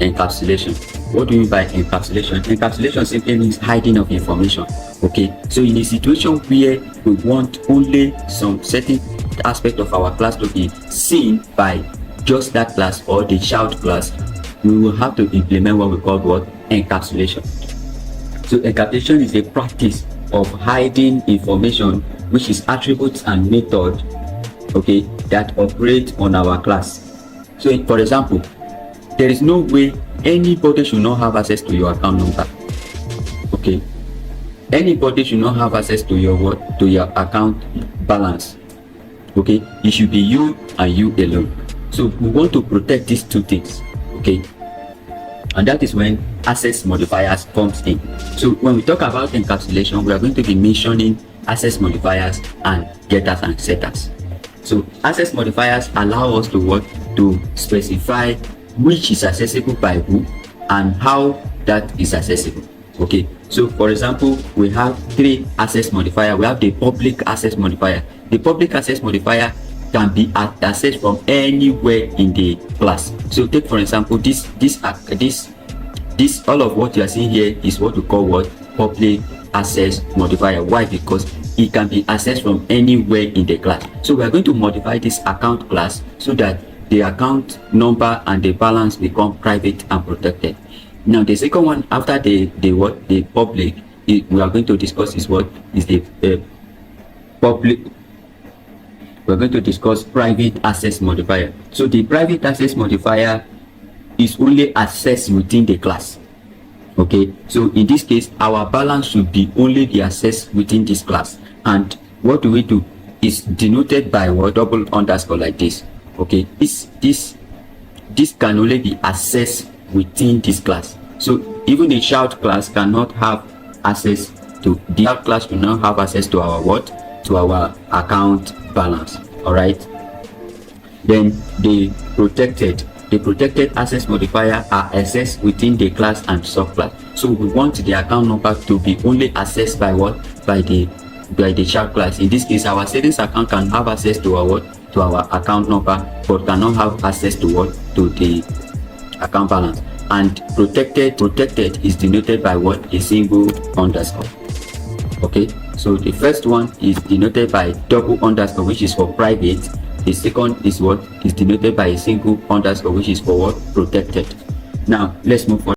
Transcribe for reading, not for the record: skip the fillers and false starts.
encapsulation. What do you mean by encapsulation? Encapsulation simply means hiding of information. Okay, so in a situation where we want only some certain aspect of our class to be seen by just that class or the child class, we will have to implement what we call encapsulation. So encapsulation is a practice of hiding information which is attributes and method, okay, that operate on our class. So for example, there is no way anybody should not have access to your account number. Okay, anybody should not have access to your account balance. Okay, it should be you and you alone. So we want to protect these two things. Okay, and that is when access modifiers comes in. So when we talk about encapsulation, we are going to be mentioning access modifiers and getters and setters. So access modifiers allow us to specify which is accessible by who and how that is accessible. Okay, so for example, we have three access modifier. We have the public access modifier. The public access modifier can be accessed from anywhere in the class. So take for example this all of what you are seeing here is what we call public access modifier. Why? Because it can be accessed from anywhere in the class. So we are going to modify this account class so that the account number and the balance become private and protected. Now the second one after the public, we are going to discuss is what is the public. We're going to discuss private access modifier. So the private access modifier is only accessed within the class. Okay, so in this case our balance should be only be accessed within this class, and what do we do is denoted by double underscore like this. Okay, this can only be accessed within this class. So even the child class cannot have access to the child class will not have access to our our account balance. All right, then the protected access modifier are accessed within the class and subclass. So we want the account number to be only accessed by by the child class. In this case, our savings account can have access to our account number, but cannot have access to to the account balance. And protected is denoted by a single underscore. Okay, so the first one is denoted by double underscore, which is for private. The second is denoted by a single underscore, which is for protected. Now let's move on.